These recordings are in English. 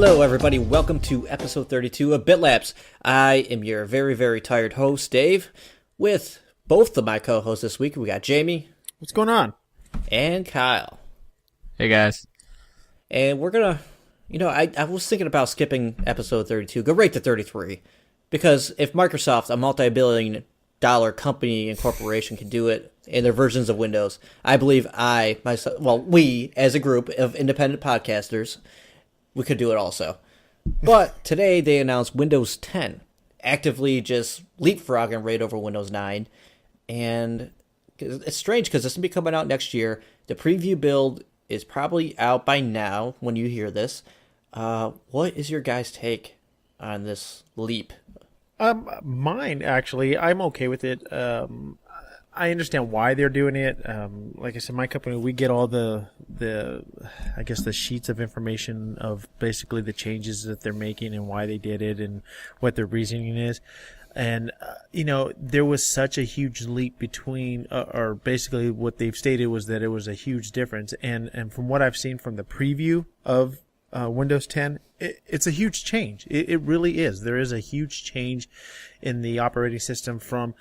Hello, everybody. Welcome to episode 32 of BitLapse. I am your very, very tired host, Dave, with both of my co-hosts this week. We got Jamie. What's going on? And Kyle. Hey, guys. And we're going to, I was thinking about skipping episode 32, go right to 33. Because if Microsoft, a multi-billion dollar company and corporation, can do it in their versions of Windows, I believe we, as a group of independent podcasters, we could do it also. But today they announced Windows 10, actively just leapfrogging right over Windows 9. And it's strange because this will be coming out next year. The preview build is probably out by now when you hear this. What is your guys' take on this leap? Mine, actually, I'm okay with it. I understand why they're doing it. Like I said, my company, we get all the sheets of information of basically the changes that they're making and why they did it and what their reasoning is. And, there was such a huge leap between, or basically what they've stated was that it was a huge difference. And from what I've seen from the preview of Windows 10, it's a huge change. It really is. There is a huge change in the operating system from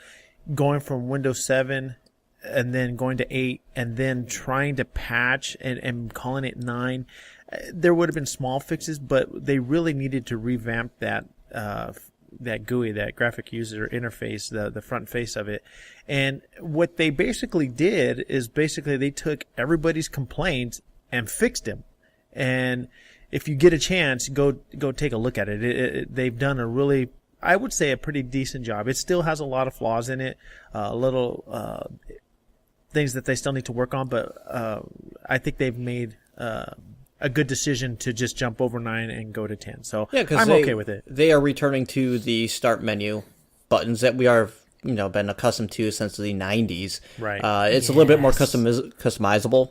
going from Windows 7 and then going to 8 and then trying to patch and calling it 9. There would have been small fixes, but they really needed to revamp that GUI, that graphic user interface, the front face of it. And what they basically did is they took everybody's complaints and fixed them. And if you get a chance, go take a look at it. They've done a really, I would say, a pretty decent job. It still has a lot of flaws in it, things that they still need to work on, but I think they've made a good decision to just jump over 9 and go to 10. So yeah, I'm okay with it. They are returning to the start menu buttons that we are, been accustomed to since the 90s. Right. It's a little bit more customizable.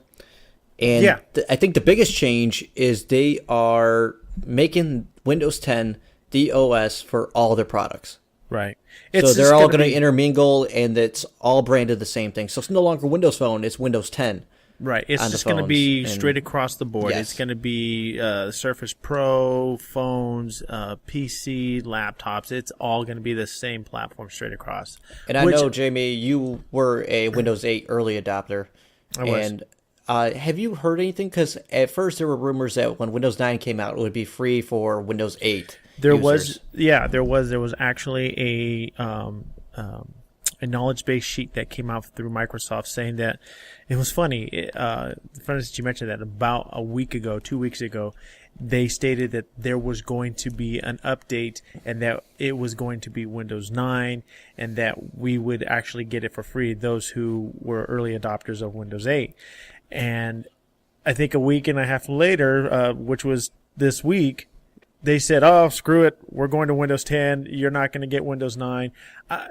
And yeah. I think the biggest change is they are making Windows 10 the OS for all their products. Right. So they're all going to intermingle, and it's all branded the same thing. So it's no longer Windows Phone, it's Windows 10. Right. It's just going to be straight across the board. Yes. It's going to be Surface Pro, phones, PC, laptops. It's all going to be the same platform straight across. And I know, Jamie, you were a Windows 8 early adopter. I was. And have you heard anything? Because at first there were rumors that when Windows 9 came out, it would be free for Windows 8 users. There was actually a knowledge base sheet that came out through Microsoft saying that it was funny. Funny that you mentioned that. About a week ago, 2 weeks ago, they stated that there was going to be an update and that it was going to be Windows 9 and that we would actually get it for free, those who were early adopters of Windows 8. And I think a week and a half later, which was this week, they said, "Oh, screw it. We're going to Windows 10. You're not going to get Windows 9." I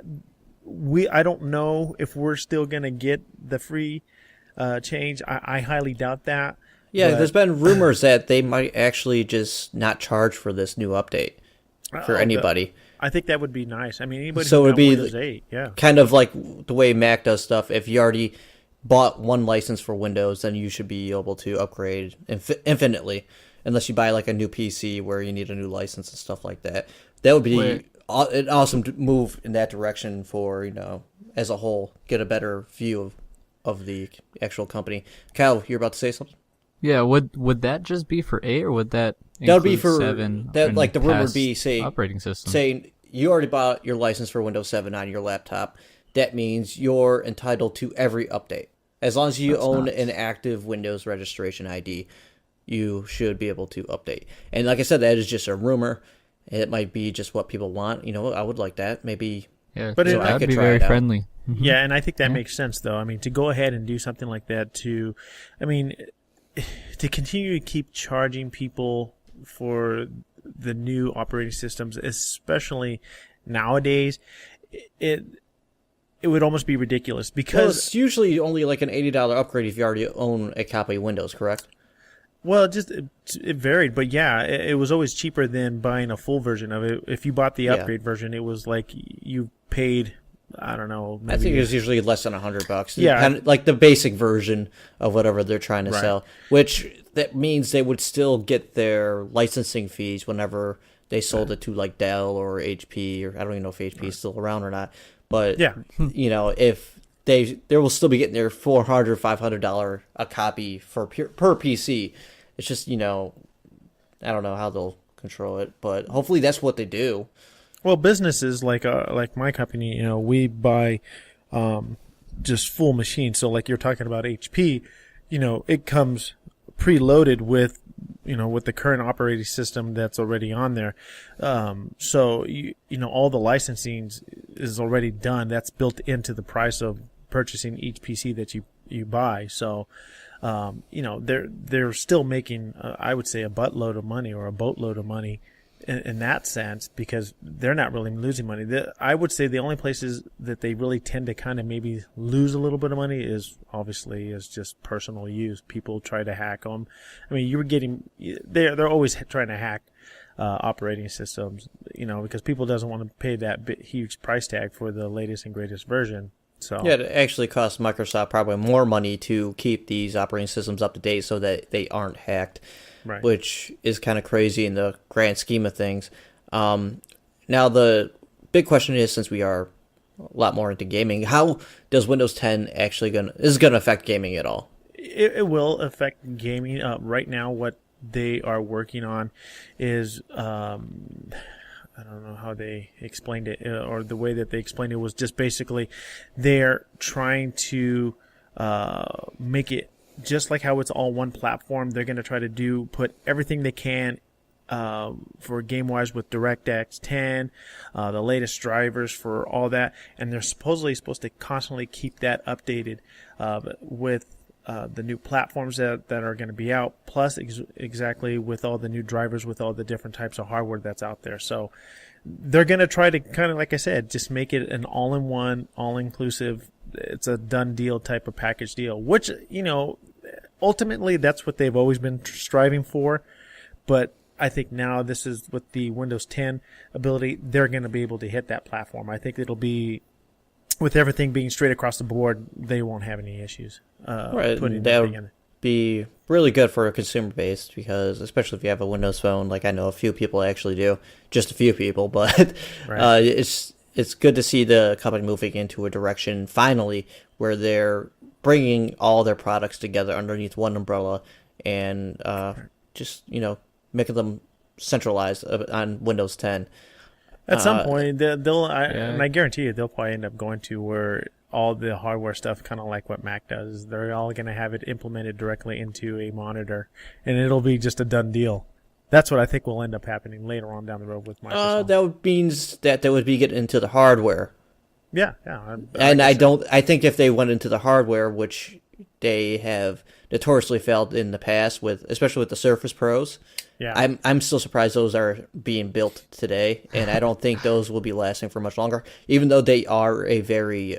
don't know if we're still going to get the free change. I highly doubt that. Yeah, there's been rumors that they might actually just not charge for this new update for anybody. I think that would be nice. I mean, anybody so who's it'd be Windows 8, yeah. Kind of like the way Mac does stuff. If you already bought one license for Windows, then you should be able to upgrade infinitely, unless you buy like a new PC where you need a new license and stuff like that. That would be an awesome move in that direction for, as a whole, get a better view of the actual company. Kyle, you're about to say something? Yeah, would that just be for 8, or would that would be for 7? That, like the rumor would be, operating system. Saying you already bought your license for Windows 7 on your laptop. That means you're entitled to every update. As long as you own an active Windows registration ID, you should be able to update. And like I said, that is just a rumor. It might be just what people want. I would like that. Maybe. Yeah, but that would be very friendly. Mm-hmm. Yeah, and I think that makes sense, though. I mean, to go ahead and do something like that to continue to keep charging people for the new operating systems, especially nowadays, it would almost be ridiculous because it's usually only like an $80 upgrade if you already own a copy of Windows, correct? Well, it varied, but yeah, it was always cheaper than buying a full version of it. If you bought the upgrade version, it was like you paid I don't know. I think it's usually less than $100. Yeah. Kind of like the basic version of whatever they're trying to Right. sell, which that means they would still get their licensing fees whenever they sold it to like Dell or HP, or I don't even know if HP is still around or not. But Yeah. if they will still be getting their $400, $500 a copy per PC. It's just, I don't know how they'll control it, but hopefully that's what they do. Well, businesses like my company, we buy just full machines. So like you're talking about HP, it comes preloaded with with the current operating system that's already on there. So all the licensing is already done. That's built into the price of purchasing each PC that you buy. So they're still making I would say a buttload of money or a boatload of money in that sense, because they're not really losing money. I would say the only places that they really tend to kind of maybe lose a little bit of money is just personal use. People try to hack them. I mean, they're always trying to hack operating systems, because people doesn't want to pay that huge price tag for the latest and greatest version. So yeah, it actually costs Microsoft probably more money to keep these operating systems up to date so that they aren't hacked. Right. Which is kind of crazy in the grand scheme of things. Now, the big question is, since we are a lot more into gaming, how does Windows 10 actually is going to affect gaming at all? It will affect gaming. Right now, what they are working on is I don't know how they explained it, or the way that they explained it was just basically they're trying to make it just like how it's all one platform. They're going to try to put everything they can for game-wise with DirectX 10, the latest drivers for all that, and they're supposed to constantly keep that updated with the new platforms that are going to be out, plus exactly with all the new drivers, with all the different types of hardware that's out there. So they're going to try to kind of, like I said, just make it an all-in-one, all-inclusive, it's a done deal type of package deal, which, ultimately that's what they've always been striving for. But I think now this is with the Windows 10 ability, they're going to be able to hit that platform. I think it'll be, with everything being straight across the board, they won't have any issues. Right, that would be really good for a consumer base, because especially if you have a Windows phone, like I know a few people actually do, just a few people, but right. It's good to see the company moving into a direction finally where they're bringing all their products together underneath one umbrella and just making them centralized on Windows 10. At some point, and I guarantee you, they'll probably end up going to where all the hardware stuff, kind of like what Mac does, they're all going to have it implemented directly into a monitor, and it'll be just a done deal. That's what I think will end up happening later on down the road with Microsoft. That means that they would be getting into the hardware. Yeah. I think if they went into the hardware, which they have notoriously failed in the past, especially with the Surface Pros. Yeah. I'm still surprised those are being built today, and I don't think those will be lasting for much longer, even though they are a very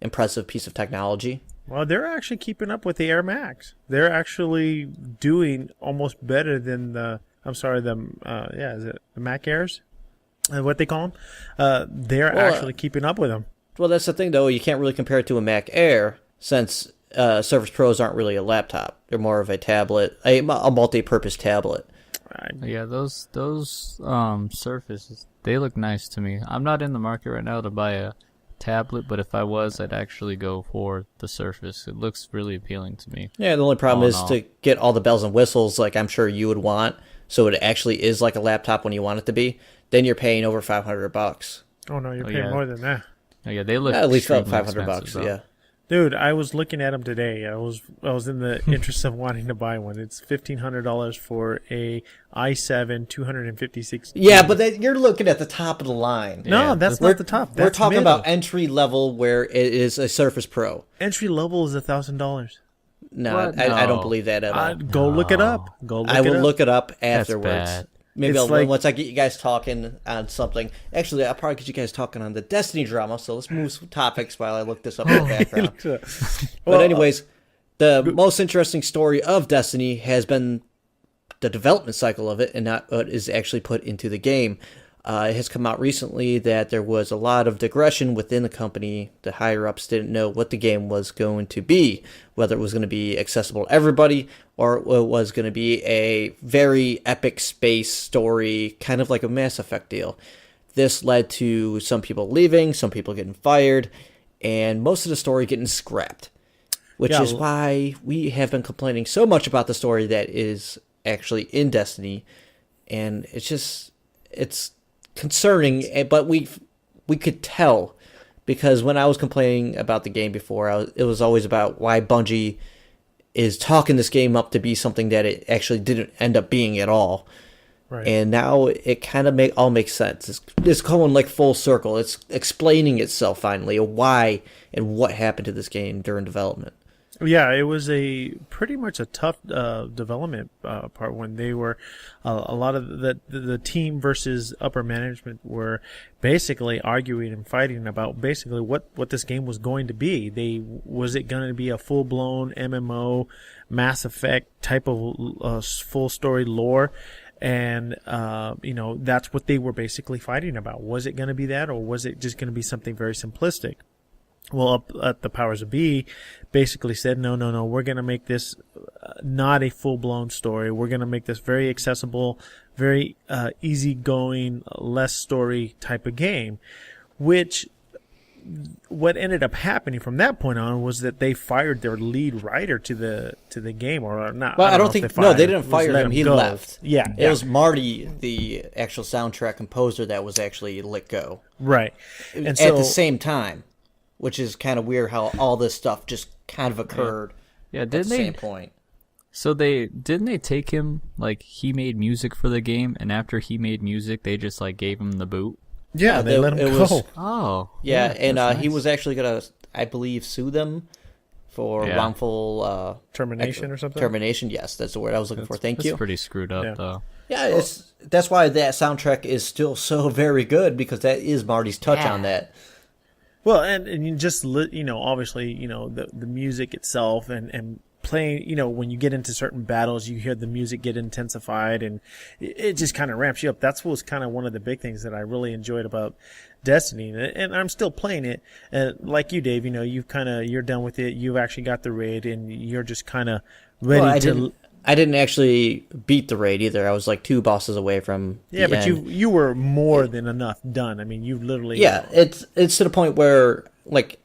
impressive piece of technology. Well, they're actually keeping up with the Air Max. They're actually doing almost better than is it the Mac Airs? What they call them? They're actually keeping up with them. Well, that's the thing, though. You can't really compare it to a Mac Air, since Surface Pros aren't really a laptop. They're more of a tablet, a multi-purpose tablet. Right. Yeah, those Surfaces, they look nice to me. I'm not in the market right now to buy a tablet, but if I was, I'd actually go for the Surface. It looks really appealing to me. Yeah, the only problem is to get all the bells and whistles like I'm sure you would want, so it actually is like a laptop when you want it to be. Then you're paying over $500. Oh no, you're paying more than that. Oh, yeah, they look at least $500. Yeah. Dude, I was looking at them today. I was in the interest of wanting to buy one. It's $1,500 for a i7 256. Yeah, but you're looking at the top of the line. No, that's not the top. That's we're talking middle. about entry level, where it is a Surface Pro. Entry level is $1,000. No, I don't believe that at all. Go look it up. I will look it up afterwards. That's bad. Maybe once I get you guys talking on something. Actually, I'll probably get you guys talking on the Destiny drama, so let's move some topics while I look this up in the background. But anyways, the most interesting story of Destiny has been the development cycle of it and not what is actually put into the game. It has come out recently that there was a lot of digression within the company. The higher-ups didn't know what the game was going to be, whether it was going to be accessible to everybody or it was going to be a very epic space story, kind of like a Mass Effect deal. This led to some people leaving, some people getting fired, and most of the story getting scrapped, which is why we have been complaining so much about the story that is actually in Destiny, and it's concerning, but we could tell, because when I was complaining about the game before, it was always about why Bungie is talking this game up to be something that it actually didn't end up being at all. Right. And now it kind of all makes sense. It's going like full circle. It's explaining itself finally, why and what happened to this game during development. Yeah, it was pretty much a tough development part when they were a lot of the team versus upper management were basically arguing and fighting about basically what this game was going to be. Was it going to be a full blown MMO, Mass Effect type of full story lore? And that's what they were basically fighting about. Was it going to be that, or was it just going to be something very simplistic? Well, up at the powers of B, basically said, no, we're going to make this not a full-blown story. We're going to make this very accessible, very easygoing, less story type of game, which what ended up happening from that point on was that they fired their lead writer to the game, or not. Well, I don't think they didn't fire him. He left. Yeah, it was Marty, the actual soundtrack composer, that was actually let go. Right, and at the same time, which is kind of weird how all this stuff just kind of occurred. Yeah, at the same point. So didn't they take him, like, he made music for the game, and after he made music, they just like gave him the boot? Yeah, they let him go. Yeah, and he was actually going to, I believe, sue them for wrongful termination or something? Termination, yes, that's the word I was looking for. Thank you. That's pretty screwed up, though. Yeah, that's why that soundtrack is still so very good, because that is Marty's touch on that. Well, and you just, obviously, the music itself and playing, when you get into certain battles, you hear the music get intensified, and it just kind of ramps you up. That's what was kind of one of the big things that I really enjoyed about Destiny, and I'm still playing it. Like you, Dave, you're done with it. You've actually got the raid, and you're just kind of ready I didn't actually beat the raid either. I was like 2 bosses away from the but end. you were more than enough done. I mean, you literally... Yeah, it's to the point where, like,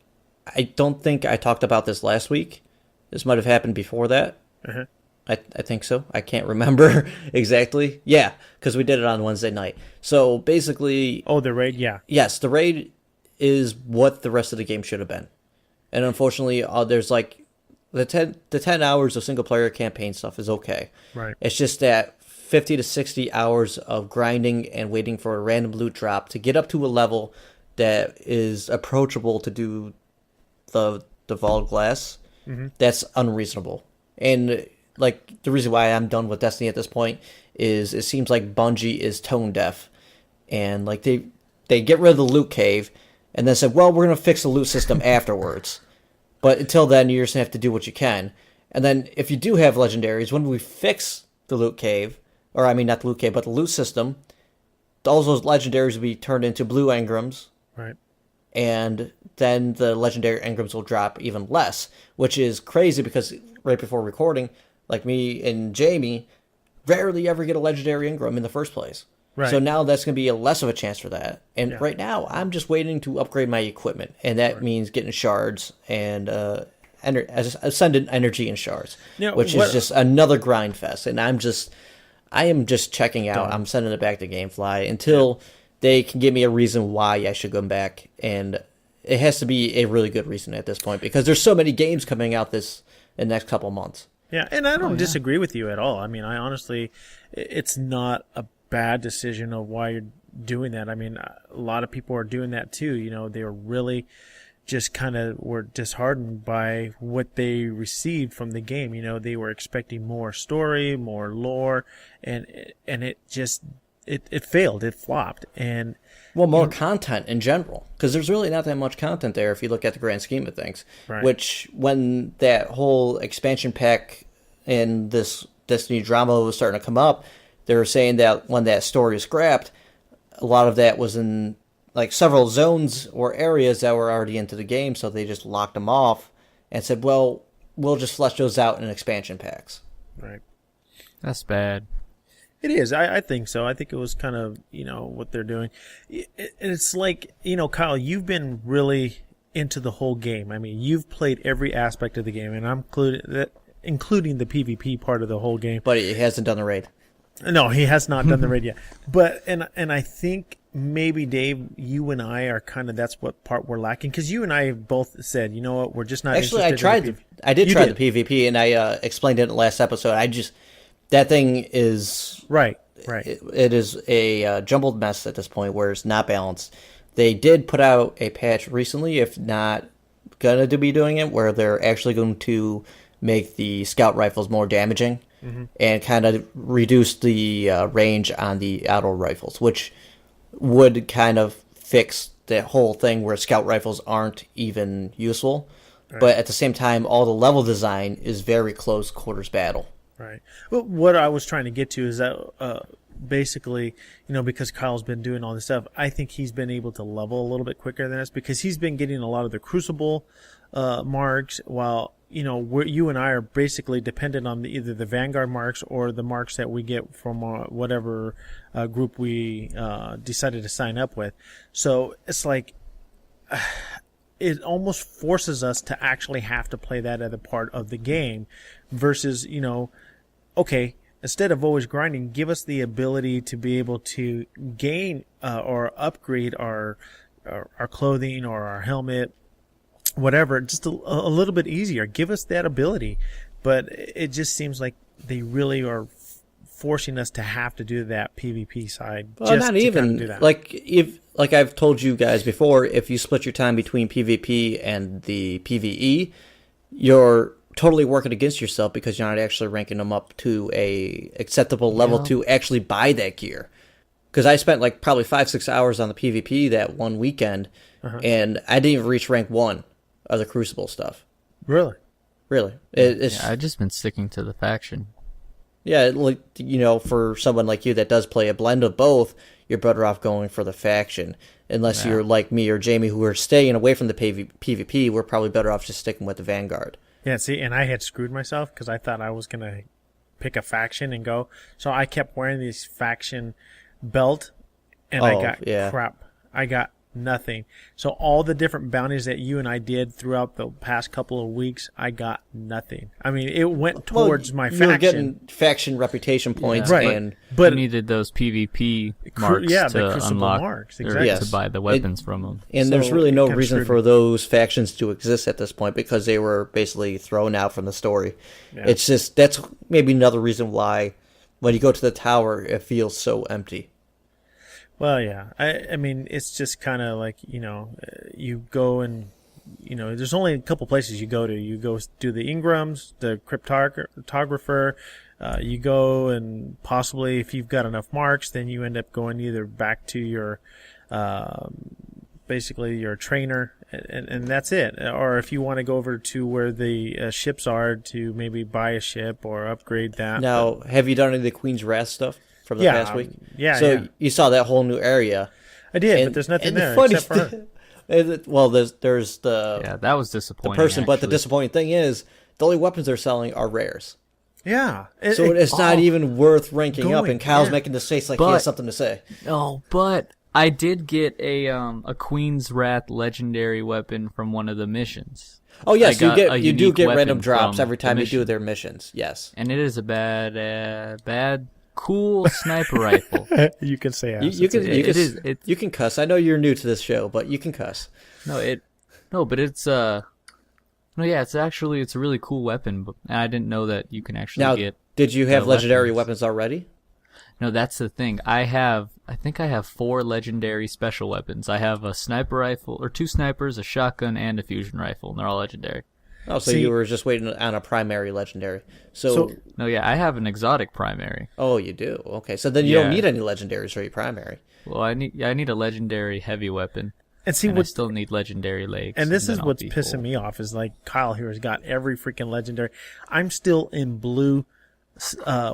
I don't think I talked about this last week. This might have happened before that. Uh-huh. I think so. I can't remember exactly. Yeah, because we did it on Wednesday night. So basically... Oh, the raid, yeah. Yes, the raid is what the rest of the game should have been. And unfortunately, there's like... The 10 hours of single-player campaign stuff is okay. Right. It's just that 50 to 60 hours of grinding and waiting for a random loot drop to get up to a level that is approachable to do the Vault Glass, that's unreasonable. And like the reason why I'm done with Destiny at this point is it seems like Bungie is tone deaf, and like they get rid of the loot cave and then said, well, we're going to fix the loot system afterwards. But until then, you're just going to have to do what you can. And then if you do have legendaries, when we fix the loot cave, or I mean not the loot cave, but the loot system, all those legendaries will be turned into blue engrams. Right. And then the legendary engrams will drop even less, which is crazy because right before recording, like me and Jamie rarely ever get a legendary engram in the first place. Right. So now that's going to be less of a chance for that. And right now, I'm just waiting to upgrade my equipment. And that means getting shards and ascendant energy and shards, which is just another grind fest. And I am just checking out. I'm sending it back to Gamefly until they can give me a reason why I should go back. And it has to be a really good reason at this point, because there's so many games coming out in the next couple of months. Yeah, and I don't disagree with you at all. I mean, I honestly, it's not a bad decision of why you're doing that. I mean, a lot of people are doing that too. They were really just kind of were disheartened by what they received from the game. They were expecting more story, more lore, and it just it failed. It flopped. And more content in general, because there's really not that much content there if you look at the grand scheme of things. Right. Which, when that whole expansion pack and this Destiny drama was starting to come up, they were saying that when that story is scrapped, a lot of that was in like several zones or areas that were already into the game, so they just locked them off and said, well, we'll just flesh those out in expansion packs. Right. That's bad. It is. I think so. I think it was kind of, what they're doing. It's like, Kyle, you've been really into the whole game. I mean, you've played every aspect of the game, and I'm including the PvP part of the whole game. But he hasn't done the raid. No, he has not done the raid yet. But and I think maybe Dave, you and I are kind of that's what part we're lacking, because you and I have both said, you know what, we're just not. Actually, interested I did try the PvP, and I explained it in the last episode. That thing is right. It is a jumbled mess at this point where it's not balanced. They did put out a patch recently, if not gonna to be doing it, where they're actually going to make the scout rifles more damaging. And kind of reduce the range on the auto rifles, which would kind of fix the whole thing where scout rifles aren't even useful. Right. But at the same time, all the level design is very close quarters battle. Right. Well, what I was trying to get to is that basically, because Kyle's been doing all this stuff, I think he's been able to level a little bit quicker than us because he's been getting a lot of the Crucible marks, while you and I are basically dependent on either the Vanguard marks or the marks that we get from whatever group we decided to sign up with. So it's like it almost forces us to actually have to play that other part of the game versus, okay, instead of always grinding, give us the ability to be able to gain or upgrade our clothing or our helmet, whatever, just a little bit easier. Give us that ability. But it just seems like they really are forcing us to have to do that PvP side. Well, not even. Do that. Like I've told you guys before, if you split your time between PvP and the PvE, you're totally working against yourself because you're not actually ranking them up to a acceptable level to actually buy that gear. Because I spent like probably 5-6 hours on the PvP that one weekend, and I didn't even reach rank 1 of the Crucible stuff. Really? I've just been sticking to the faction. Yeah, like, for someone like you that does play a blend of both, you're better off going for the faction. Unless you're like me or Jamie, who are staying away from the PvP, we're probably better off just sticking with the Vanguard. Yeah, see, and I had screwed myself because I thought I was going to pick a faction and go. So I kept wearing this faction belt, and I got crap. I got nothing. So all the different bounties that you and I did throughout the past couple of weeks, I got nothing. I mean, it went towards my faction. You were getting faction reputation points, right? But you needed those PvP marks the to unlock marks, exactly. to buy the weapons from them. And there's really no reason for those factions to exist at this point because they were basically thrown out from the story. Yeah. It's just that's maybe another reason why when you go to the tower, it feels so empty. Well, yeah. I mean, it's just kind of like, you go and, there's only a couple places you go to. You go do the Ingrams, the cryptographer. You go and possibly, if you've got enough marks, then you end up going either back to your, basically your trainer, and that's it. Or if you want to go over to where the ships are to maybe buy a ship or upgrade that. Now, have you done any of the Queen's Wrath stuff? From the past week? So you saw that whole new area. I did, but there's nothing there except for her. Well, there's the... Yeah, that was disappointing, the person, actually. But the disappointing thing is, the only weapons they're selling are rares. Yeah. So it's not even worth ranking up, and Kyle's making this face like he has something to say. No, but I did get a Queen's Wrath legendary weapon from one of the missions. Oh, yes, you do get random drops every time you do their missions, yes. And it is a bad... cool sniper rifle. You can say you can cuss. I know you're new to this show, but you can cuss. It's actually it's a really cool weapon. But I didn't know that you can actually get. Did you have legendary weapons already? No, that's the thing. I think I have 4 legendary special weapons. I have a sniper rifle, or 2 snipers, a shotgun, and a fusion rifle, and they're all legendary. Oh, so you were just waiting on a primary legendary. No, yeah, I have an exotic primary. Oh, you do? Okay, so then you don't need any legendaries for your primary. Well, I need a legendary heavy weapon. And I still need legendary legs. And this is what's pissing me off is like Kyle here has got every freaking legendary. I'm still in blue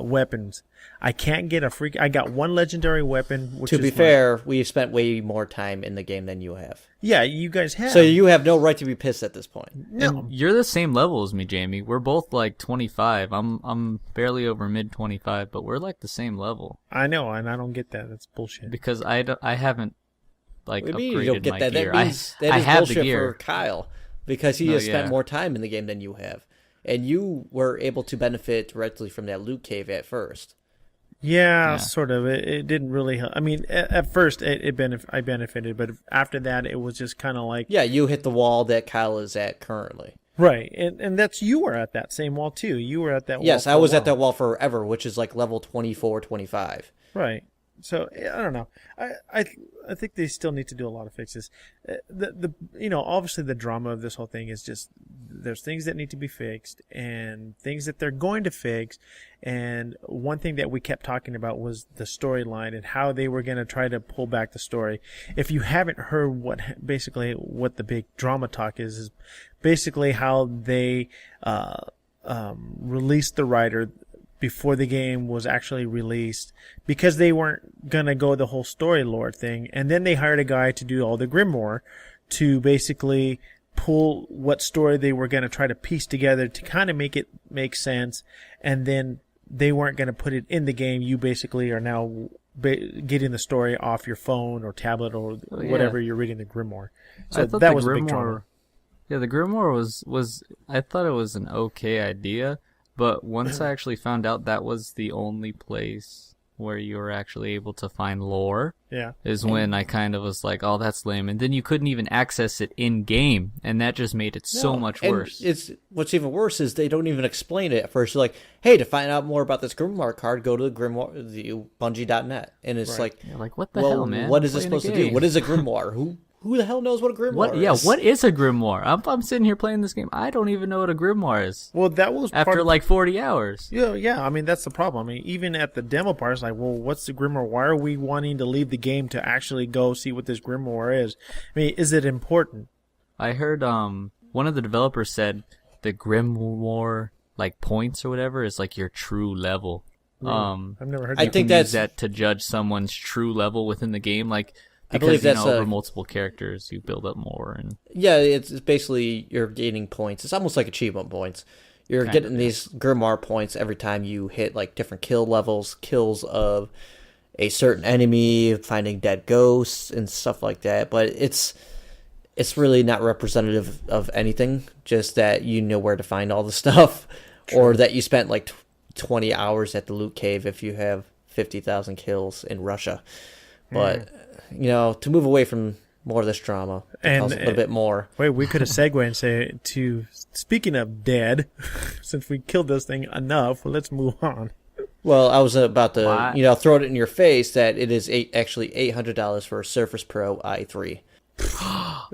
weapons. I can't get I got one legendary weapon. Which To be is fair, we've spent way more time in the game than you have. Yeah, you guys have. So you have no right to be pissed at this point. No. And you're the same level as me, Jamie. We're both like 25. I'm barely over mid 25, but we're like the same level. I know, and I don't get that. That's bullshit. Because I haven't like What do you upgraded mean you don't get my that? gear. That means I that is have bullshit the gear. for Kyle because he has spent more time in the game than you have, and you were able to benefit directly from that loot cave at first. Yeah, sort of. It didn't really help. I mean, at first I benefited, but after that it was just kind of like... Yeah, you hit the wall that Kyle is at currently. Right, and you were at that same wall too. You were at that wall. Yes, I was at that wall forever, which is like level 24, 25. Right. So I don't know. I think they still need to do a lot of fixes. The obviously the drama of this whole thing is just there's things that need to be fixed and things that they're going to fix. And one thing that we kept talking about was the storyline and how they were going to try to pull back the story. If you haven't heard what the big drama talk is basically how they released the writer before the game was actually released because they weren't going to go the whole story lore thing. And then they hired a guy to do all the Grimoire to basically pull what story they were going to try to piece together to kind of make it make sense. And then they weren't going to put it in the game. You basically are now getting the story off your phone or tablet or whatever you're reading the Grimoire. So that was a big drama. Yeah, the Grimoire was I thought it was an okay idea. But once I actually found out that was the only place where you were actually able to find lore, is when I kind of was like, oh, that's lame. And then you couldn't even access it in-game, and that just made it so much worse. What's even worse is they don't even explain it at first. You're like, hey, to find out more about this Grimoire card, go to the Bungie.net. And it's like, you're like, what the hell, man? What is this supposed to do? What is a Grimoire? Who the hell knows what a Grimoire is? Yeah, what is a Grimoire? I'm sitting here playing this game. I don't even know what a Grimoire is. Well, that was after like 40 hours. Yeah. I mean, that's the problem. I mean, even at the demo part, it's like, well, what's the Grimoire? Why are we wanting to leave the game to actually go see what this Grimoire is? I mean, is it important? I heard one of the developers said the Grimoire like points or whatever is like your true level. I've never heard that. I think use that to judge someone's true level within the game, like. Because, I believe that's over multiple characters, you build up more. And yeah, it's basically you're gaining points. It's almost like achievement points. You're getting these Grimoire points every time you hit like different kill levels, kills of a certain enemy, finding dead ghosts and stuff like that. But it's really not representative of anything. Just that you know where to find all the stuff, or that you spent like 20 hours at the loot cave if you have 50,000 kills in Russia. But to move away from more of this drama, and a little bit more. Wait, we could have segued and say speaking of dead, since we killed this thing enough, let's move on. Well, I was about to, throw it in your face that it is actually $800 for a Surface Pro i3.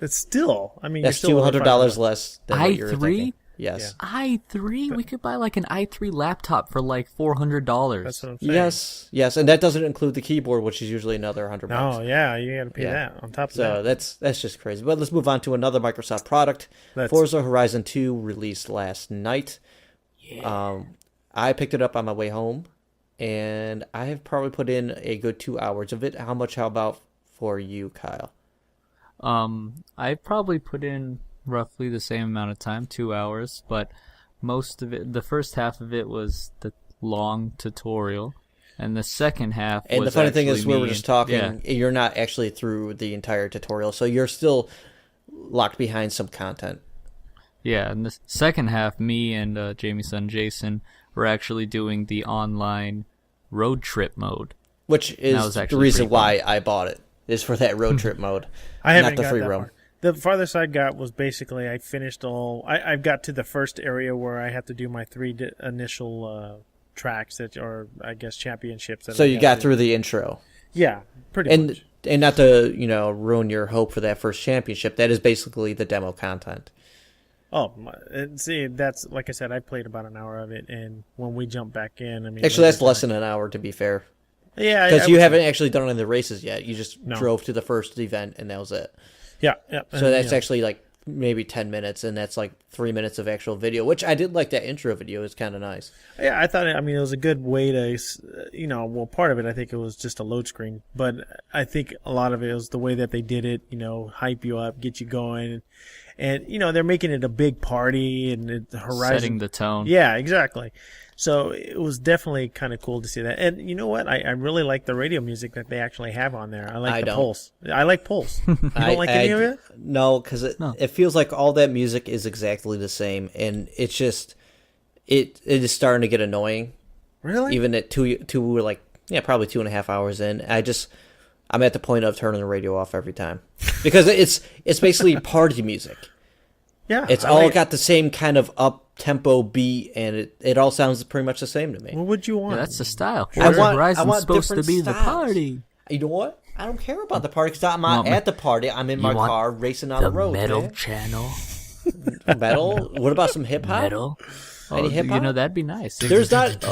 It's still, I mean, that's $200 less than what you're i3? thinking. Yes. Yeah. i3? We could buy like an i3 laptop for like $400. That's what I'm saying. Yes, and that doesn't include the keyboard, which is usually another $100. Oh, yeah, you got to pay that on top of that. So that's just crazy. But let's move on to another Microsoft product. Forza Horizon 2 released last night. Yeah. I picked it up on my way home, and I have probably put in a good 2 hours of it. How about for you, Kyle? I probably put in roughly the same amount of time, 2 hours, but most of it, the first half of it was the long tutorial, and the second half and was the funny thing is we were me just talking, you're not actually through the entire tutorial, so you're still locked behind some content. Yeah, and the second half, me and Jamie's son Jason were actually doing the online road trip mode, which is the reason why I bought it, is for that road trip mode. I haven't not the got free that roam. Far. The farthest I got was basically I finished I've got to the first area where I have to do my three initial tracks that are, I guess, championships. So you got through the intro. Yeah, pretty much. And not to ruin your hope for that first championship, that is basically the demo content. Oh, and see, that's like I said, I played about an hour of it, and when we jump back in, I mean, actually that's less than an hour to be fair. Yeah, because you haven't actually done any of the races yet. You just drove to the first event, and that was it. Yeah. So that's actually like maybe 10 minutes, and that's like 3 minutes of actual video, which I did like. That intro video is kind of nice. Yeah, I thought it was a good way to, well, part of it, I think it was just a load screen, but I think a lot of it was the way that they did it, hype you up, get you going, and they're making it a big party, and the Horizon. Setting the tone. Yeah, exactly. So it was definitely kind of cool to see that. And you know what? I really like the radio music that they actually have on there. I like the Pulse. I like Pulse. You don't like any of it? No, because it feels like all that music is exactly the same, and it's just it is starting to get annoying. Really? Even at probably 2.5 hours in, I'm at the point of turning the radio off every time because it's basically party music. Yeah, it's all got the same kind of up-tempo beat, and it all sounds pretty much the same to me. What would you want? Yeah, that's the style. I want Horizon's supposed to be styles. the party. You know what? I don't care about the party because I'm not at the party. I'm in my car racing on the road. Metal channel. Metal? What about some hip-hop? Metal. Any hip-hop? That'd be nice. There's not...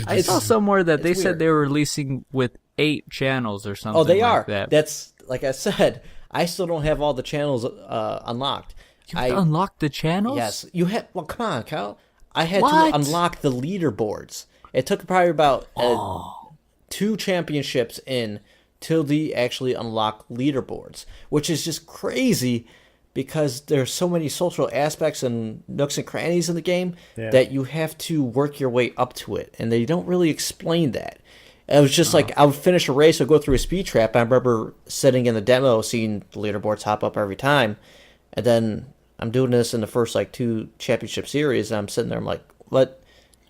I saw somewhere that they said weird. they were releasing with 8 channels or something. Oh, they like are. That. That's, like I said, I still don't have all the channels unlocked. You have to unlock the channels? Yes. You have. Well, come on, Kyle. I had to unlock the leaderboards. It took probably about 2 championships in till they actually unlock leaderboards, which is just crazy because there's so many social aspects and nooks and crannies in the game that you have to work your way up to it, and they don't really explain that. It was just like I would finish a race or go through a speed trap. I remember sitting in the demo, seeing the leaderboards hop up every time, and then I'm doing this in the first 2 championship series, and I'm sitting there. I'm like, "What?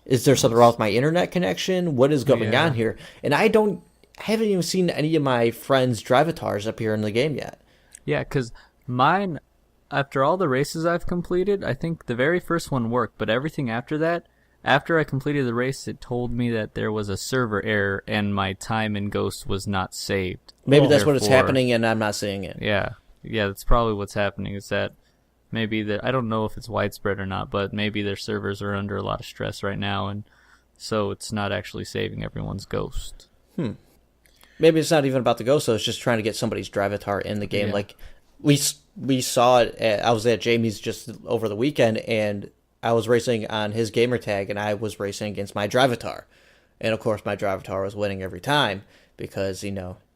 Is there something wrong with my internet connection? What is going on here?" And I haven't even seen any of my friends' drivatars appear in the game yet. Yeah, because mine, after all the races I've completed, I think the very first one worked, but everything after that, after I completed the race, it told me that there was a server error and my time in Ghost was not saved. Maybe that's what it's happening, and I'm not seeing it. Yeah, that's probably what's happening. Is that maybe that I don't know if it's widespread or not, but maybe their servers are under a lot of stress right now, and so it's not actually saving everyone's Ghost. Maybe it's not even about the Ghost, though. It's just trying to get somebody's drivatar in the game. Yeah. Like, we saw it. I was at Jamie's just over the weekend, and I was racing on his gamer tag, and I was racing against my drivatar. And, of course, my drivatar was winning every time because, it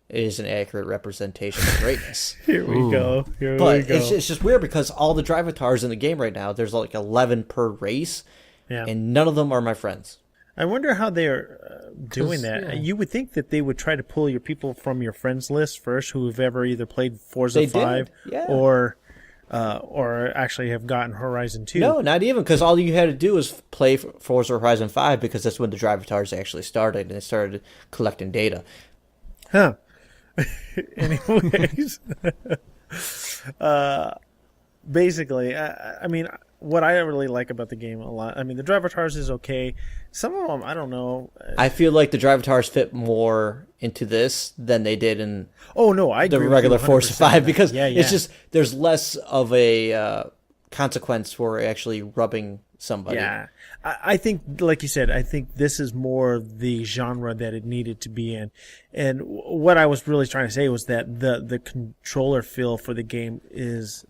is an accurate representation of greatness. Here we go. But it's just weird because all the drivatars in the game right now, there's 11 per race, and none of them are my friends. I wonder how they're doing that. Yeah. You would think that they would try to pull your people from your friends list first who have ever either played Forza 5 or actually have gotten Horizon 2. No, not even, because all you had to do was play Forza Horizon 5 because that's when the drivatars actually started, and they started collecting data. Huh. Anyways, basically, I mean, what I really like about the game a lot, I mean, the drivatars is okay. Some of them, I don't know. I feel like the drivatars fit more into this than they did in the regular Forza 5 because it's just, there's less of a consequence for actually rubbing somebody. Yeah. I think, like you said, I think this is more the genre that it needed to be in. And what I was really trying to say was that the controller feel for the game is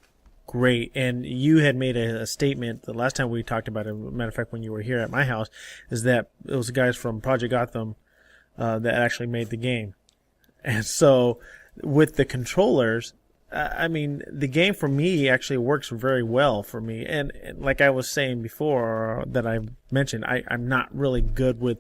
great. And you had made a statement the last time we talked about it, matter of fact, when you were here at my house, is that it was the guys from Project Gotham that actually made the game. And so with the controllers, I mean, the game for me actually works very well for me. And like I was saying before that I mentioned, I'm not really good with,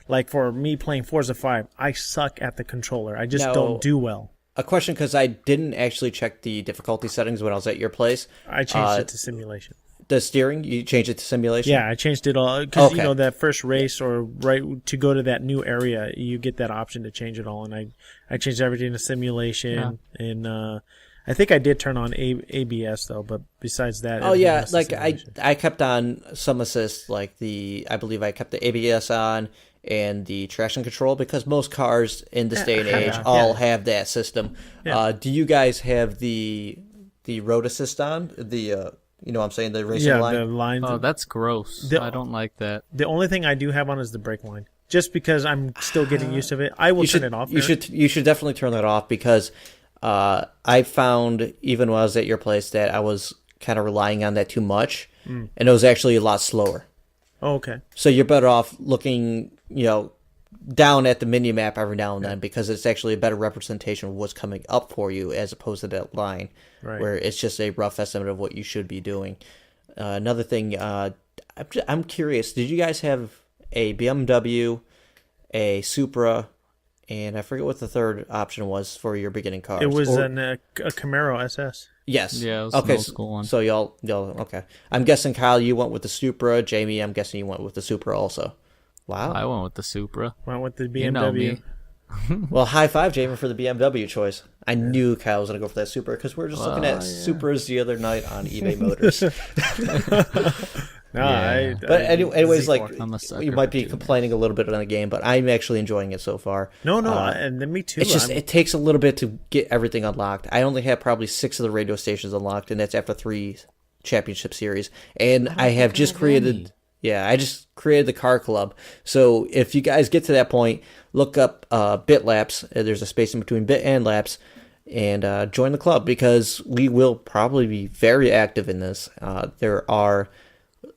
like for me playing Forza 5, I suck at the controller. I just don't do well. A question, because I didn't actually check the difficulty settings when I was at your place. I changed it to simulation. The steering, you changed it to simulation? Yeah, I changed it all. Because, that first race or right to go to that new area, you get that option to change it all. And I changed everything to simulation. Yeah. And I think I did turn on ABS, though. But besides that... Oh, yeah. Like, I kept on some assists, like I believe I kept the ABS on and the traction control, because most cars in this day and age all have that system. Yeah. Do you guys have the road assist on? You know what I'm saying? The racing line? Yeah, the lines. Oh, that's gross. I don't like that. The only thing I do have on is the brake line. Just because I'm still getting used to it. I will turn it off. You should definitely turn that off, because I found, even when I was at your place, that I was kind of relying on that too much, and it was actually a lot slower. Oh, okay. So you're better off looking, down at the mini map every now and then, because it's actually a better representation of what's coming up for you as opposed to that line where it's just a rough estimate of what you should be doing. Another thing, I'm curious, did you guys have a BMW, a Supra, and I forget what the third option was for your beginning cars? It was a Camaro SS. Yes. Yeah, it was okay, an old school one. So y'all, okay. I'm guessing, Kyle, you went with the Supra. Jamie, I'm guessing you went with the Supra also. Wow. I went with the Supra. Went with the BMW. You know me. Well, high five, Jamie, for the BMW choice. I knew Kyle was going to go for that Supra because we were just looking at Supras the other night on eBay Motors. But anyways, like, you might be complaining a little bit on the game, but I'm actually enjoying it so far. No, and then me too. It's just it takes a little bit to get everything unlocked. I only have probably 6 of the radio stations unlocked, and that's after 3 championship series. And I have just created. Yeah, I just created the car club. So if you guys get to that point, look up BitLapse. There's a space in between Bit and Lapse, and join the club, because we will probably be very active in this. There are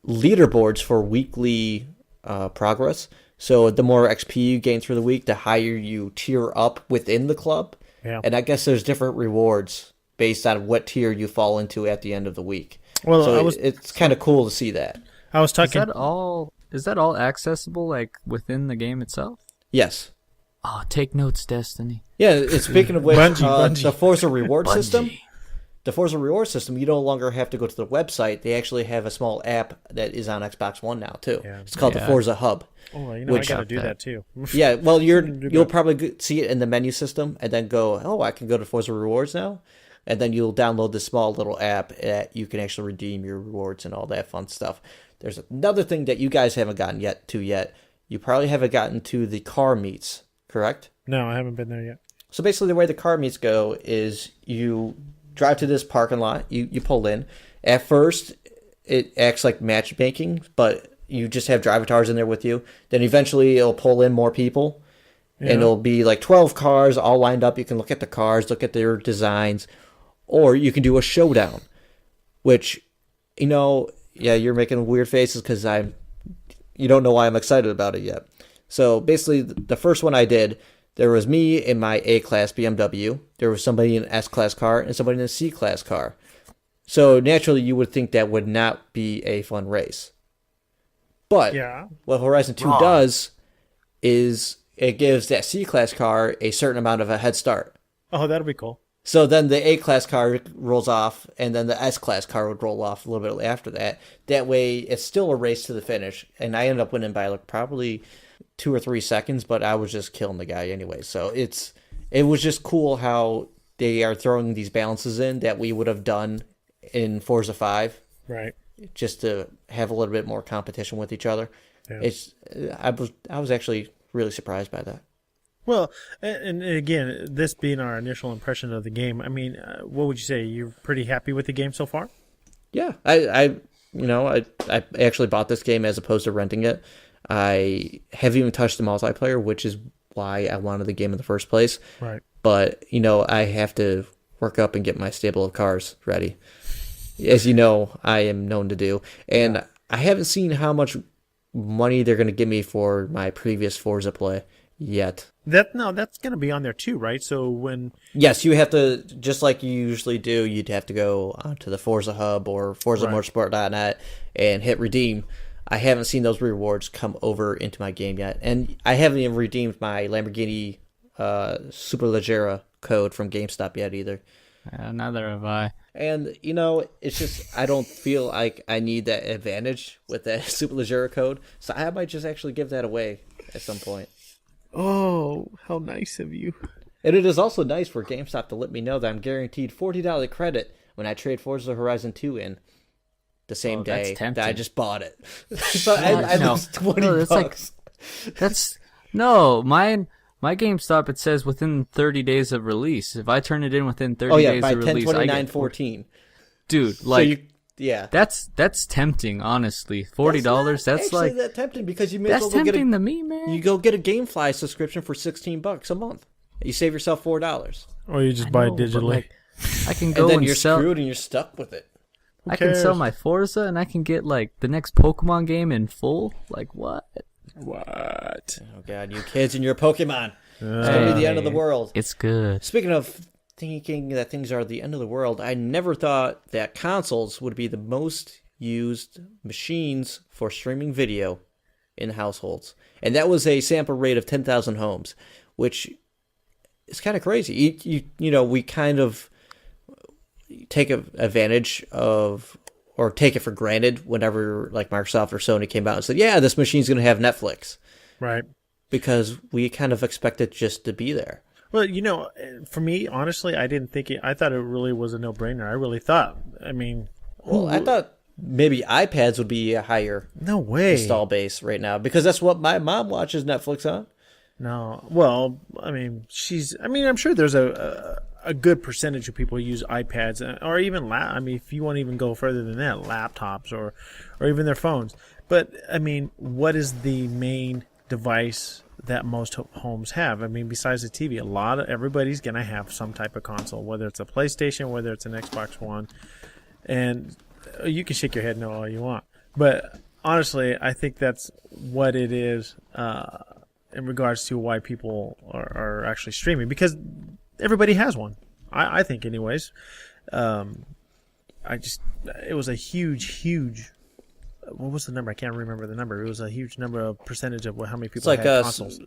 leaderboards for weekly progress. So the more XP you gain through the week, the higher you tier up within the club. Yeah. And I guess there's different rewards based on what tier you fall into at the end of the week. Well, so it's kind of cool to see that. I was talking. Is that all accessible, like, within the game itself? Yes. Oh, take notes, Destiny. Yeah, speaking of which, Bungie. the Forza reward system, you no longer have to go to the website. They actually have a small app that is on Xbox One now too. Yeah. It's called the Forza Hub. Oh, I gotta do that too. Yeah, well, you'll probably see it in the menu system, and then go, oh, I can go to Forza Rewards now, and then you'll download this small little app that you can actually redeem your rewards and all that fun stuff. There's another thing that you guys haven't gotten yet. You probably haven't gotten to the car meets, correct? No, I haven't been there yet. So basically the way the car meets go is you drive to this parking lot, you pull in. At first, it acts like matchmaking, but you just have drivatars in there with you. Then eventually it'll pull in more people, and it'll be like 12 cars all lined up. You can look at the cars, look at their designs, or you can do a showdown, which, yeah, you're making weird faces because you don't know why I'm excited about it yet. So basically, the first one I did, there was me in my A-Class BMW, there was somebody in an S-Class car, and somebody in a C-Class car. So naturally, you would think that would not be a fun race. But what Horizon 2 does is it gives that C-Class car a certain amount of a head start. Oh, that'll be cool. So then the A-Class car rolls off, and then the S-Class car would roll off a little bit after that. That way, it's still a race to the finish, and I ended up winning by probably 2 or 3 seconds, but I was just killing the guy anyway. So it was just cool how they are throwing these balances in that we would have done in Forza 5. Right. Just to have a little bit more competition with each other. Yeah. I was actually really surprised by that. Well, and again, this being our initial impression of the game, I mean, what would you say? You're pretty happy with the game so far? Yeah, I actually bought this game as opposed to renting it. I haven't even touched the multiplayer, which is why I wanted the game in the first place. Right. But, I have to work up and get my stable of cars ready. As you know, I am known to do. And I haven't seen how much money they're going to give me for my previous Forza play yet. That's going to be on there too, right? So when... Yes, you have to, just like you usually do, you'd have to go to the Forza Hub or ForzaMotorsport.net and hit redeem. I haven't seen those rewards come over into my game yet. And I haven't even redeemed my Lamborghini Superleggera code from GameStop yet either. Neither have I. And, it's just, I don't feel like I need that advantage with that Superleggera code. So I might just actually give that away at some point. Oh, how nice of you. And it is also nice for GameStop to let me know that I'm guaranteed $40 credit when I trade Forza Horizon 2 in the same day that I just bought it. So I lose $20. My GameStop, it says within 30 days of release. If I turn it in within 30 days of release, I get 10/29/14. Dude, that's tempting, honestly. $40, that's like that tempting because you may as well go tempting to me, man. You go get a GameFly subscription for $16 a month. You save yourself $4. Or you just buy it digitally. I can go and then you're sell. screwed and you're stuck with it. I can sell my Forza and I can get like the next Pokemon game in full. Like what? What? Oh god, you kids and your Pokemon. It's gonna be the end of the world. It's good. Speaking of thinking that things are the end of the world, I never thought that consoles would be the most used machines for streaming video in households. And that was a sample rate of 10,000 homes, which is kind of crazy. You know, we kind of take advantage of or take it for granted whenever like Microsoft or Sony came out and said, yeah, this machine's going to have Netflix. Right. Because we kind of expect it just to be there. Well, you know, for me, honestly, I didn't think it. I thought it really was a no-brainer. I really thought. I mean, well, I thought maybe iPads would be a higher install base right now because that's what my mom watches Netflix on. No, well, I mean, I'm sure there's a good percentage of people who use iPads or even I mean, if you want to even go further than that, laptops or even their phones. But I mean, what is the main device that most homes have? I mean, besides the TV, everybody's gonna have some type of console, whether it's a PlayStation, whether it's an Xbox One, and you can shake your head no all you want, but honestly, I think that's what it is in regards to why people are actually streaming, because everybody has one. I think, anyways. It was a huge. What was the number? I can't remember the number. It was a huge number of percentage of how many people had consoles.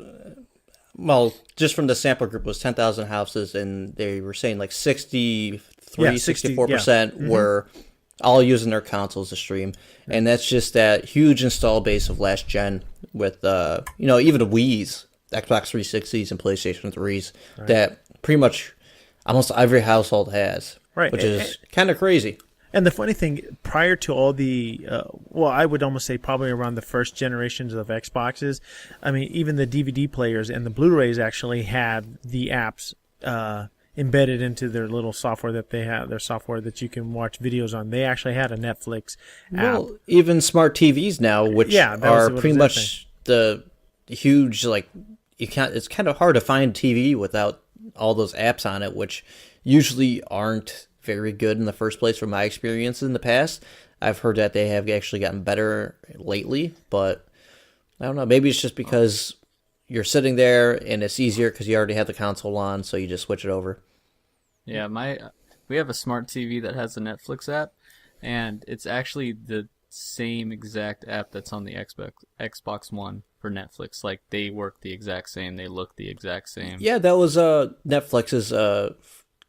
Well, just from the sample group, it was 10,000 houses, and they were saying like 64% were all using their consoles to stream. And that's just that huge install base of last gen with, even the Wii's, Xbox 360s, and PlayStation 3s that pretty much almost every household has, which is kind of crazy. And the funny thing, prior to all the, I would almost say probably around the first generations of Xboxes, I mean, even the DVD players and the Blu-rays actually had the apps embedded into their little software that they have, their software that you can watch videos on. They actually had a Netflix app. Well, even smart TVs now, which are pretty much the huge, like, it's kind of hard to find TV without all those apps on it, which usually aren't very good in the first place from my experience in the past. I've heard that they have actually gotten better lately, but I don't know. Maybe it's just because you're sitting there and it's easier because you already have the console on, so you just switch it over. Yeah, we have a smart TV that has a Netflix app, and it's actually the same exact app that's on the Xbox One for Netflix. Like, they work the exact same, they look the exact same. Yeah, that was Netflix's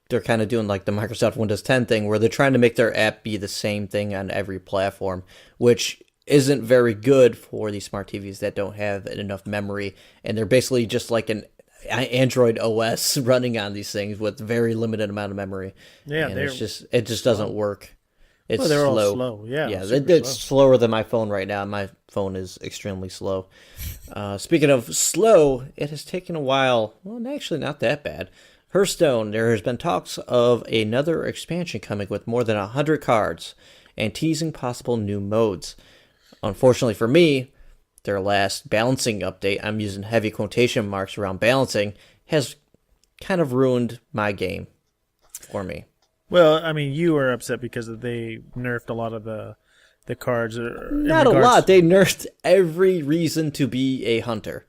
they're kind of doing like the Microsoft Windows 10 thing where they're trying to make their app be the same thing on every platform, which isn't very good for these smart TVs that don't have enough memory. And they're basically just like an Android OS running on these things with very limited amount of memory. Yeah, and it just doesn't work. It's they're slow. all slow. Yeah, it's slower than my phone right now. My phone is extremely slow. Speaking of slow, it has taken a while. Well, actually not that bad. Hearthstone, there has been talks of another expansion coming with more than 100 cards and teasing possible new modes. Unfortunately for me, their last balancing update, I'm using heavy quotation marks around balancing, has kind of ruined my game for me. Well, I mean, you were upset because they nerfed a lot of the cards. Not a lot. They nerfed every reason to be a hunter.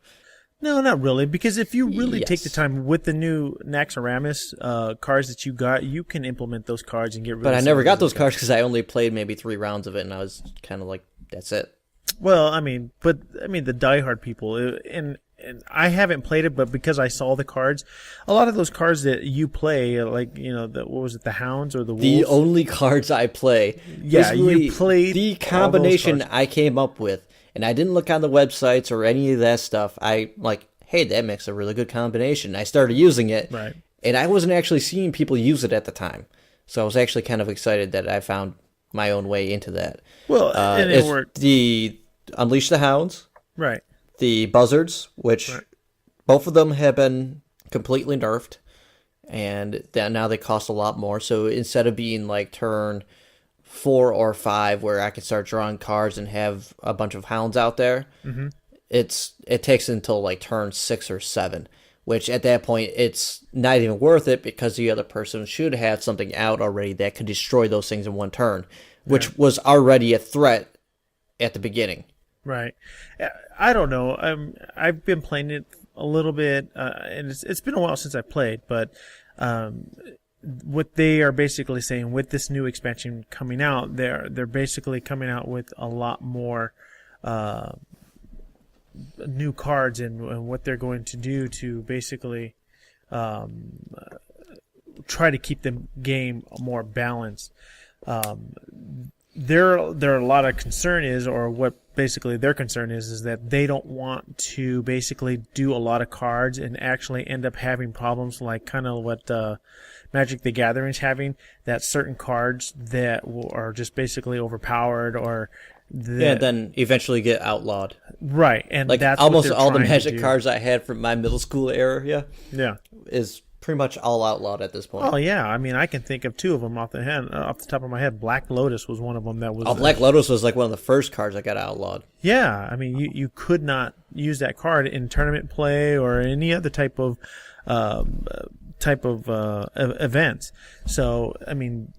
No, not really, because if you really take the time with the new Naxxramas cards that you got, you can implement those cards and get rid of them. But I never got those cards because I only played maybe 3 rounds of it, and I was kind of like, that's it. Well, the diehard people, and I haven't played it, but because I saw the cards, a lot of those cards that you play, like, what was it, the Hounds or the Wolves? The only cards I play. Yeah, you played the combination I came up with. And I didn't look on the websites or any of that stuff. I like, hey, that makes a really good combination. I started using it, right? And I wasn't actually seeing people use it at the time, so I was actually kind of excited that I found my own way into that. Well, and it worked. The Unleash the Hounds, right? The Buzzards, which both of them have been completely nerfed, and now they cost a lot more. So instead of being like turn 4 or 5 where I can start drawing cards and have a bunch of hounds out there, it takes until like turn 6 or 7, which at that point it's not even worth it because the other person should have something out already that could destroy those things in one turn. which was already a threat at the beginning. Right. I don't know. I've been playing it a little bit, and it's been a while since I played, but what they are basically saying with this new expansion coming out, they're basically coming out with a lot more new cards and what they're going to do to basically try to keep the game more balanced. There a lot of concern is, or what basically their concern is that they don't want to basically do a lot of cards and actually end up having problems like kind of what Magic the Gathering's having, that certain cards that are just basically overpowered or then eventually get outlawed. Right, and like that's almost what they're all the trying to Magic do. cards I had from my middle school era, Yeah. is pretty much all outlawed at this point. Oh yeah, I mean I can think of two of them off the top of my head. Black Lotus was one of them that was. Oh, Black Lotus was like one of the first cards that got outlawed. Yeah, I mean you could not use that card in tournament play or any other type of events. So I mean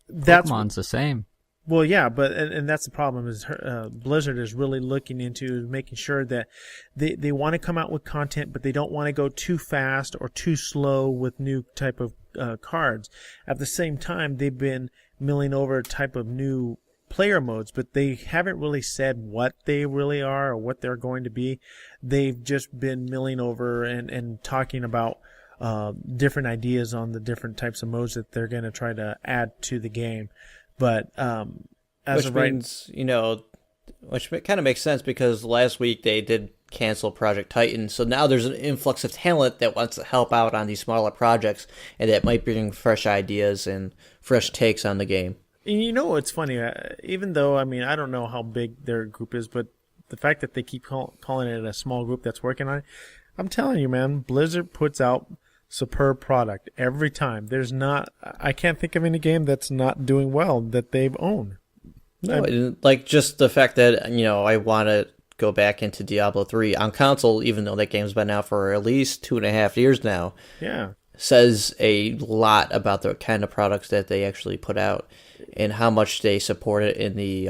that's Pokemon's the same. Well, yeah, but and that's the problem is Blizzard is really looking into making sure that they want to come out with content, but they don't want to go too fast or too slow with new type of cards. At the same time, they've been milling over a type of new player modes, but they haven't really said what they really are or what they're going to be. They've just been milling over and talking about different ideas on the different types of modes that they're going to try to add to the game. But which means, which kind of makes sense because last week they did cancel Project Titan. So now there's an influx of talent that wants to help out on these smaller projects and that might bring fresh ideas and fresh takes on the game. And you know what's funny? Even though, I mean, I don't know how big their group is, but the fact that they keep calling it a small group that's working on it, I'm telling you, man, Blizzard puts out superb product every time. I can't think of any game that's not doing well that they've owned. No, like just the fact that I want to go back into Diablo 3 on console, even though that game's been out for at least 2.5 years now. Yeah, says a lot about the kind of products that they actually put out and how much they support it in the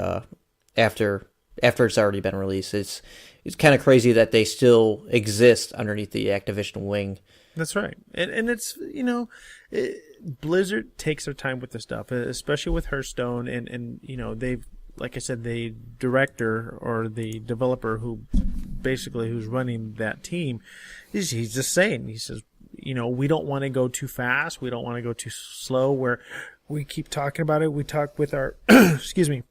after it's already been released. It's kind of crazy that they still exist underneath the Activision wing. That's right. And it's, Blizzard takes their time with the stuff, especially with Hearthstone. And they've, like I said, the director or the developer who's running that team, he's just saying, he says, we don't want to go too fast. We don't want to go too slow where we keep talking about it. We talk with our, excuse me.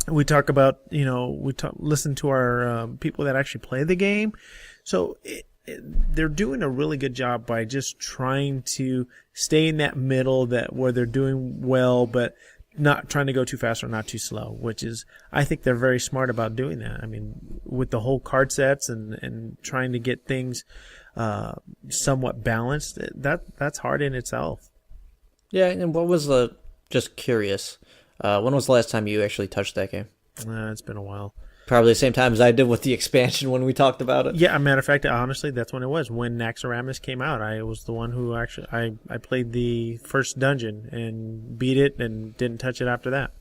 We talk about, listen to our people that actually play the game. So they're doing a really good job by just trying to stay in that middle where they're doing well, but not trying to go too fast or not too slow, which is, I think they're very smart about doing that. I mean, with the whole card sets and trying to get things somewhat balanced, that's hard in itself. Yeah, and what was just curious, when was the last time you actually touched that game? It's been a while. Probably the same time as I did with the expansion when we talked about it. Yeah, a matter of fact, honestly, that's when it was. When Naxxramas came out, I was the one who actually I played the first dungeon and beat it and didn't touch it after that.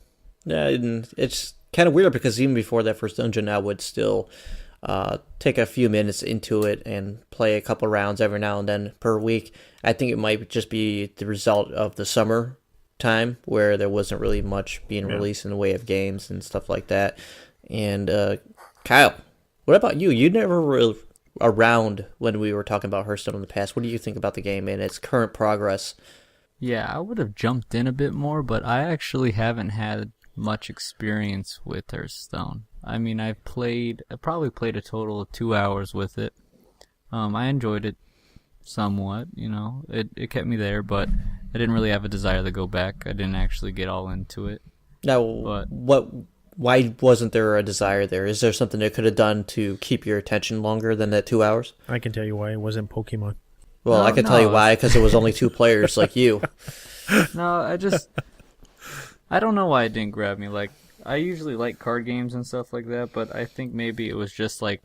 Yeah, and it's kind of weird because even before that first dungeon, I would still take a few minutes into it and play a couple rounds every now and then per week. I think it might just be the result of the summer time where there wasn't really much being released in the way of games and stuff like that. And Kyle, what about you? You never were around when we were talking about Hearthstone in the past. What do you think about the game and its current progress? Yeah, I would have jumped in a bit more, but I actually haven't had much experience with Hearthstone. I mean, I probably played a total of 2 hours with it. I enjoyed it somewhat, it kept me there, but I didn't really have a desire to go back. I didn't actually get all into it. Now, why wasn't there a desire there? Is there something they could have done to keep your attention longer than that 2 hours? I can tell you why it wasn't Pokemon. Well, I can tell you why, because it was only 2 players like you. No, I don't know why it didn't grab me. Like, I usually like card games and stuff like that, but I think maybe it was just like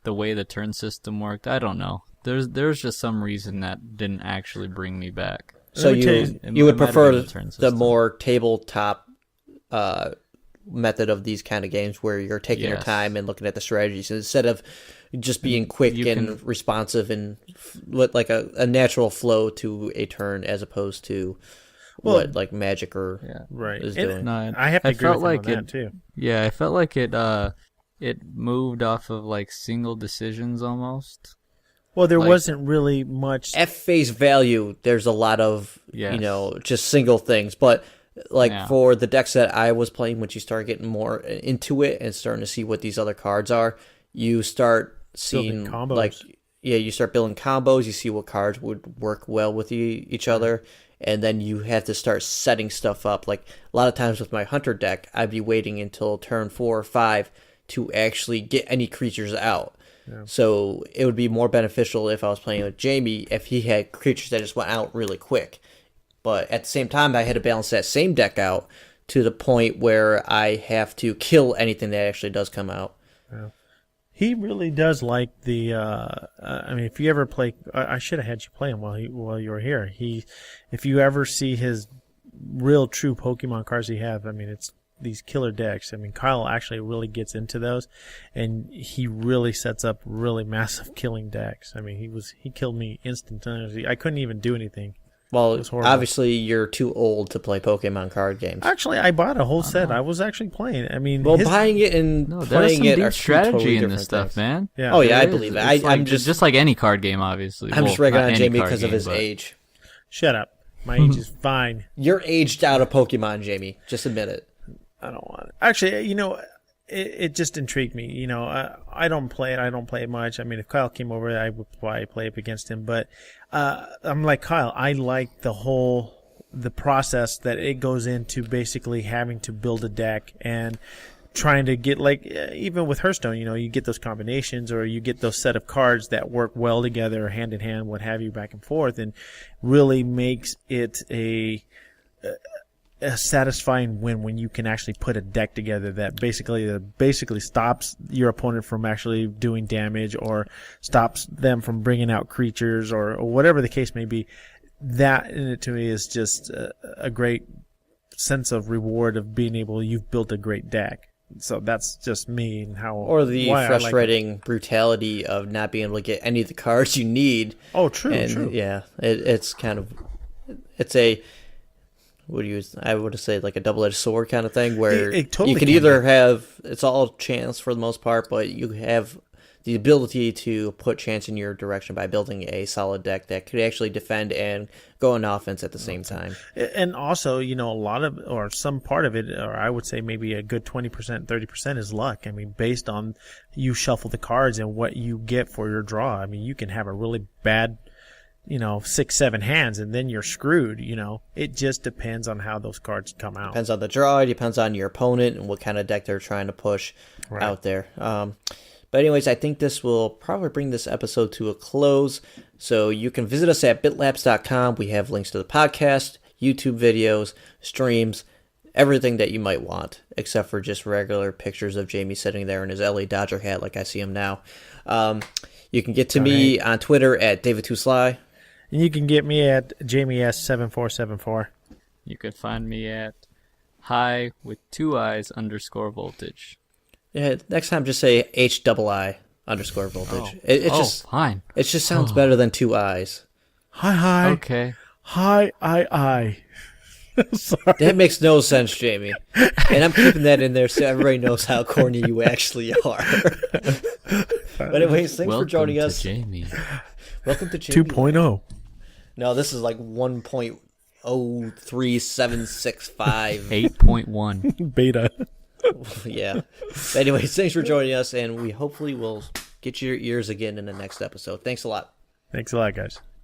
the way the turn system worked. I don't know. There's just some reason that didn't actually bring me back. So you would prefer the more tabletop method of these kind of games where you're taking your Yes. time and looking at the strategies instead of just being quick and responsive and with like a natural flow to a turn as opposed to what like Magic or Right. is doing. No, I have to agree with like him on that too. Yeah, I felt like it moved off of like single decisions almost. Well, there Like- wasn't really much. At face value, there's a lot of Yes. just single things, but like Yeah. for the decks that I was playing, once you start getting more into it and starting to see what these other cards are, you start seeing Building combos. like you start building combos. You see what cards would work well with each other, and then you have to start setting stuff up. Like a lot of times with my hunter deck, I'd be waiting until turn 4 or 5 to actually get any creatures out. So it would be more beneficial if I was playing with Jamie if he had creatures that just went out really quick. But at the same time, I had to balance that same deck out to the point where I have to kill anything that actually does come out. He really does like the. I mean, if you ever play, I should have had you play him while you were here. If you ever see his real true Pokemon cards he have, I mean, it's these killer decks. I mean, Kyle actually really gets into those, and he really sets up really massive killing decks. I mean, he killed me instantaneously. I couldn't even do anything. Well, was horrible. obviously, you're too old to play Pokemon card games. Actually, I bought a whole set. I was actually playing. I mean, Well, buying it and No, there's playing some it deep are strategy totally in different this stuff, things. man. Yeah. Oh yeah, I There believe it. is. It's I'm like, just like any card game, obviously. I'm just Well, ragging not on any Jamie card because of game, his but- age. Shut up. My age is fine. You're aged out of Pokemon, Jamie. Just admit it. I don't want it. Actually, it just intrigued me. I don't play it. I don't play it much. I mean, if Kyle came over, I would probably play up against him. But I'm like Kyle. I like the process that it goes into basically having to build a deck and trying to get, like, even with Hearthstone, you get those combinations or you get those set of cards that work well together, hand in hand, what have you, back and forth, and really makes it a satisfying win when you can actually put a deck together that basically stops your opponent from actually doing damage or stops them from bringing out creatures or whatever the case may be. That in it to me is just a great sense of reward of being you've built a great deck. So that's just me and how. Or the why I like it. frustrating brutality of not being able to get any of the cards you need. Oh, true, And true. yeah, it's kind of I would say like a double-edged sword kind of thing where It totally you can can either be. have it's all chance for the most part, but you have the ability to put chance in your direction by building a solid deck that could actually defend and go on offense at the same time. And also, a lot of, or some part of it, or I would say maybe a good 20%, 30% is luck. I mean, based on you shuffle the cards and what you get for your draw. I mean, you can have a really bad, 6, 7 hands and then you're screwed, It just depends on how those cards come out. Depends on the draw, it depends on your opponent and what kind of deck they're trying to push out there. But anyways, I think this will probably bring this episode to a close. So you can visit us at bitlapse.com. We have links to the podcast, YouTube videos, streams, everything that you might want, except for just regular pictures of Jamie sitting there in his LA Dodger hat like I see him now. You can get to me on Twitter at David2Sly. And you can get me at JamieS7474. You could find me at high with 2 eyes _ voltage. Yeah, next time just say HII_voltage. It just fine. It just sounds better than 2 eyes. Hi. Okay. Hi, I. Sorry. That makes no sense, Jamie. And I'm keeping that in there so everybody knows how corny you actually are. But anyways, thanks for joining Welcome us. to Jamie. Welcome to Jamie. 2.0. No, this is like 1.03765. 8.1. Beta. Yeah. But anyways, thanks for joining us, and we hopefully will get your ears again in the next episode. Thanks a lot. Thanks a lot, guys.